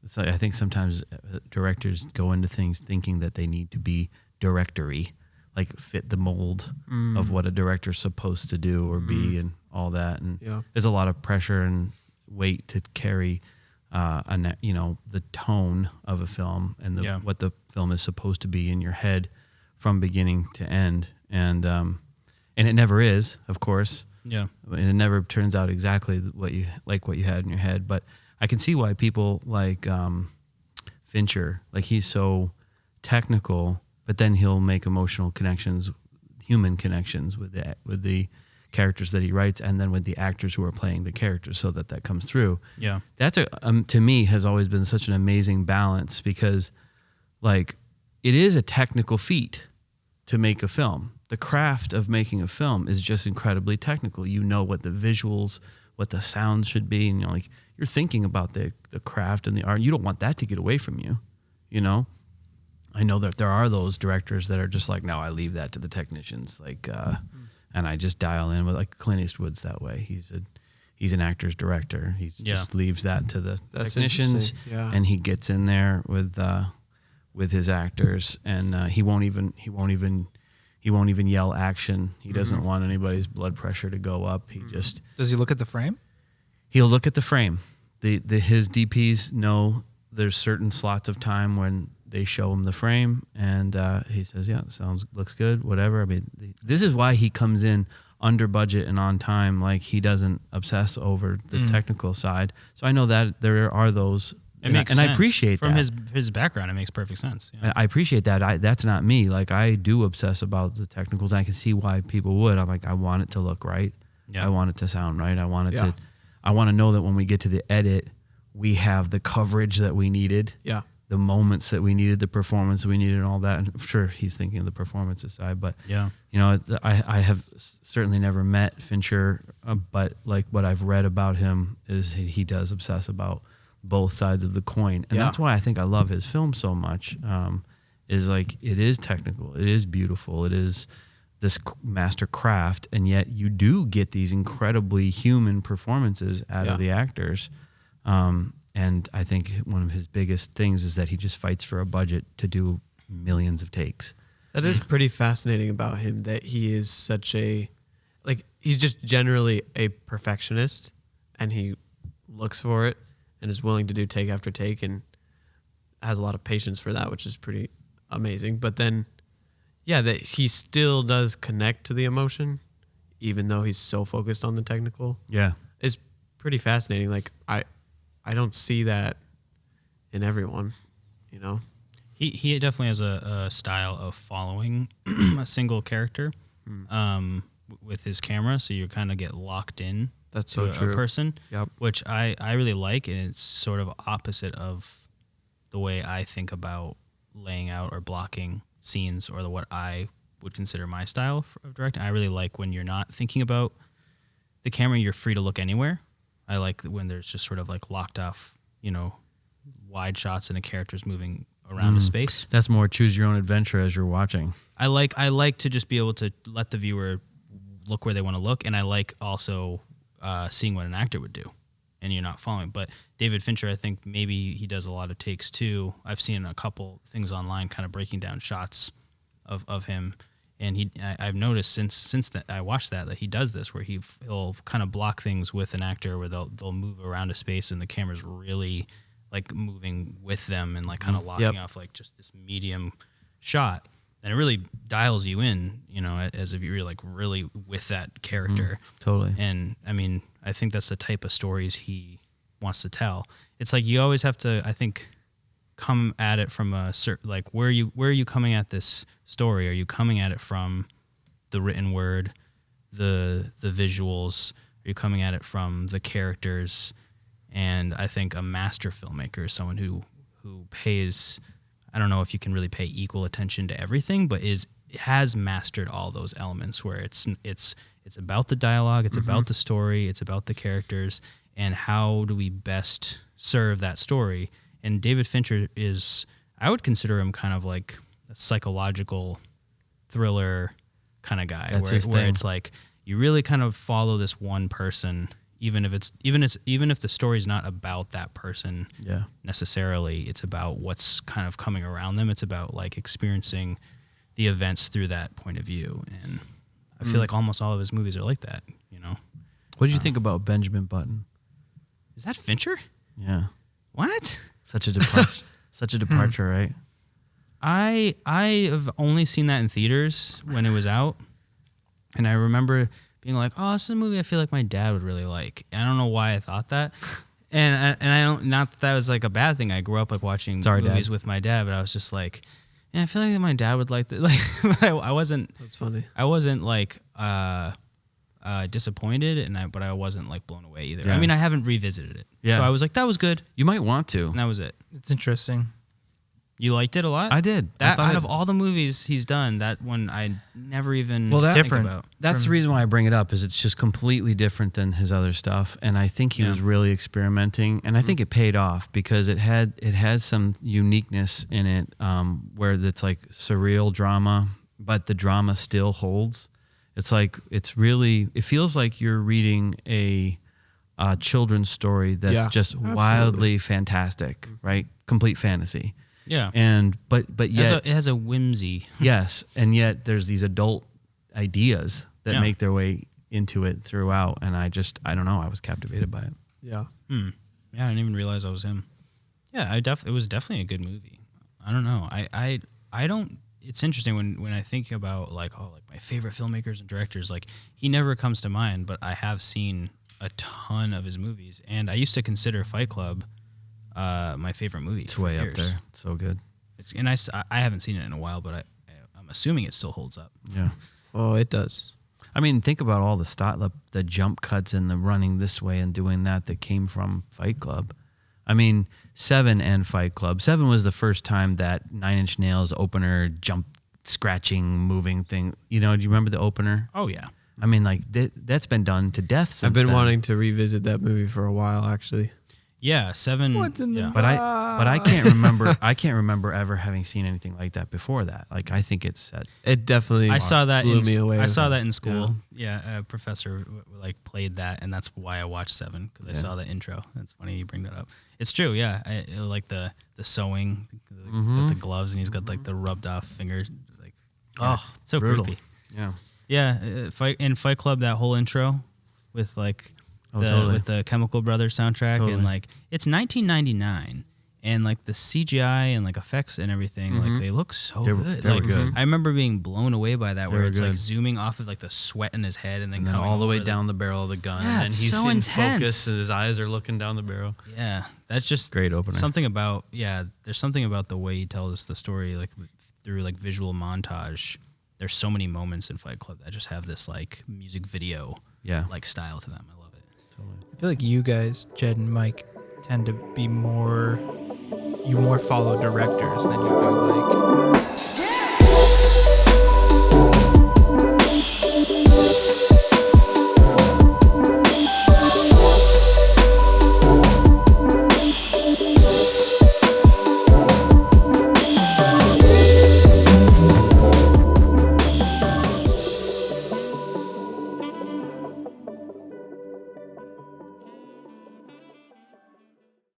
So I think sometimes directors go into things thinking that they need to be directory, like fit the mold of what a director's supposed to do or be and all that. And there's a lot of pressure and weight to carry, the tone of a film and what the film is supposed to be in your head from beginning to end. And it never is, of course. Yeah. And it never turns out exactly what you had in your head. But I can see why people like Fincher, like he's so technical, but then he'll make emotional connections, human connections with the characters that he writes, and then with the actors who are playing the characters, so that comes through. Yeah, that's to me has always been such an amazing balance, because like it is a technical feat to make a film. The craft of making a film is just incredibly technical. You know what the visuals, what the sounds should be, and you're thinking about the craft and the art. You don't want that to get away from you, I know that there are those directors that are just like, no, I leave that to the technicians, and I just dial in with, like Clint Eastwood's that way. He's an actor's director. He just leaves that to the technicians, and he gets in there with his actors, and he won't even yell action. He doesn't want anybody's blood pressure to go up. He just does. He look at the frame? He'll look at the frame. His DPs know there's certain slots of time when they show him the frame, and he says, "Yeah, looks good, whatever." I mean, this is why he comes in under budget and on time. Like, he doesn't obsess over the technical side. So I know that there are those, and I appreciate from that. his background. It makes perfect sense. Yeah. I appreciate that. That's not me. Like, I do obsess about the technicals. And I can see why people would. I'm like, I want it to look right. Yeah. I want it to sound right. I want it to. I want to know that when we get to the edit, we have the coverage that we needed. Yeah. The moments that we needed, the performance we needed, and all that. And I'm sure he's thinking of the performances side, but I have certainly never met Fincher, but like what I've read about him is he does obsess about both sides of the coin, and that's why I think I love his film so much. Is like, it is technical, it is beautiful, it is this master craft, and yet you do get these incredibly human performances out of the actors. And I think one of his biggest things is that he just fights for a budget to do millions of takes. That is pretty fascinating about him, that he is he's just generally a perfectionist, and he looks for it and is willing to do take after take and has a lot of patience for that, which is pretty amazing. But then, that he still does connect to the emotion, even though he's so focused on the technical. Yeah. It's pretty fascinating. Like, I don't see that in everyone, He definitely has a style of following a single character with his camera, so you kind of get locked in to a person, which I really like, and it's sort of opposite of the way I think about laying out or blocking scenes, or what I would consider my style of directing. I really like when you're not thinking about the camera, you're free to look anywhere. I like when there's just sort of like locked off, wide shots and a character's moving around a space. That's more choose your own adventure as you're watching. I like to just be able to let the viewer look where they want to look, and I like also seeing what an actor would do, and you're not following. But David Fincher, I think maybe he does a lot of takes too. I've seen a couple things online kind of breaking down shots of him. And I've noticed since that I watched that he does this, where he'll kind of block things with an actor, where they'll move around a space and the camera's really like moving with them and like kind of locking off like just this medium shot, and it really dials you in, as if you're like really with that character. Totally. And I mean, I think that's the type of stories he wants to tell. It's like you always have to, I think, come at it from a certain, like, where are you coming at this story? Are you coming at it from the written word, the visuals? Are you coming at it from the characters? And I think a master filmmaker is someone who pays, I don't know if you can really pay equal attention to everything, but has mastered all those elements, where it's about the dialogue, it's about the story, it's about the characters, and how do we best serve that story. And David Fincher I would consider him kind of like a psychological thriller kind of guy, where it's like you really kind of follow this one person, even if the story's not about that person necessarily, it's about what's kind of coming around them. It's about like experiencing the events through that point of view. And I feel like almost all of his movies are like that, you know? What did you think about Benjamin Button? Is that Fincher? Yeah. What? Such a departure. Such a departure, right? I have only seen that in theaters when it was out. And I remember being like, oh, this is a movie I feel like my dad would really like. I don't know why I thought that. And I don't, not that was like a bad thing. I grew up like watching movies with my dad, but I was just like, yeah, I feel like my dad would like that. Like, I wasn't. That's funny. I wasn't like disappointed, but I wasn't like blown away either. Yeah. I mean, I haven't revisited it. Yeah. So I was like, that was good. You might want to. And that was it. It's interesting. You liked it a lot? I did. That out of all the movies he's done, that one I never even that's think different. about. That's the reason why I bring it up, is it's just completely different than his other stuff, and I think he was really experimenting, and I think it paid off because it has some uniqueness in it, where it's like surreal drama, but the drama still holds. It's like it feels like you're reading a children's story that's just wildly fantastic, right? Complete fantasy. Yeah. But yet it has a whimsy. Yes, and yet there's these adult ideas that make their way into it throughout, and I don't know, I was captivated by it. Yeah. Yeah, I didn't even realize that was him. Yeah, it was definitely a good movie. I don't know. I don't. It's interesting when I think about like my favorite filmmakers and directors. Like he never comes to mind, but I have seen a ton of his movies, and I used to consider Fight Club my favorite movie. It's way up there. It's so good. I haven't seen it in a while, but I'm assuming it still holds up. Yeah. Oh, it does. I mean, think about all the jump cuts and the running this way and doing that came from Fight Club. I mean, 7 and Fight Club. 7 was the first time that 9 Inch Nails opener jump, scratching, moving thing. You know, do you remember the opener? Oh, yeah. I mean, like, that's been done to death since I've been then. wanting to revisit that movie for a while, actually. Yeah, 7. What's in the yeah. But I can't remember. I can't remember ever having seen anything like that before that. Like I think it's set. It definitely. I saw that. blew me away. I saw that in school. Yeah, a professor like played that, and that's why I watched 7 because I saw the intro. That's funny you bring that up. It's true. Yeah, I like the sewing, the gloves, and he's got like the rubbed off fingers. Like, it's so brutal. creepy. Yeah. Yeah, Fight Club, that whole intro with like. Totally. With the Chemical Brothers soundtrack, Totally. and like it's 1999, and like the CGI and like effects and everything, like they look so good. They were Like good. I remember being blown away by that, where it's like good. zooming off of like the sweat in his head, and then coming all the way over down the barrel of the gun. Yeah, and then it's he's so in intense. focus, and his eyes are looking down the barrel. Yeah, that's just Great opener. Something about there's something about the way he tells the story, like through like visual montage. There's so many moments in Fight Club that just have this like music video like style to them. I love it. I feel like you guys, Jed and Mike, tend to be more. You more follow directors than you do like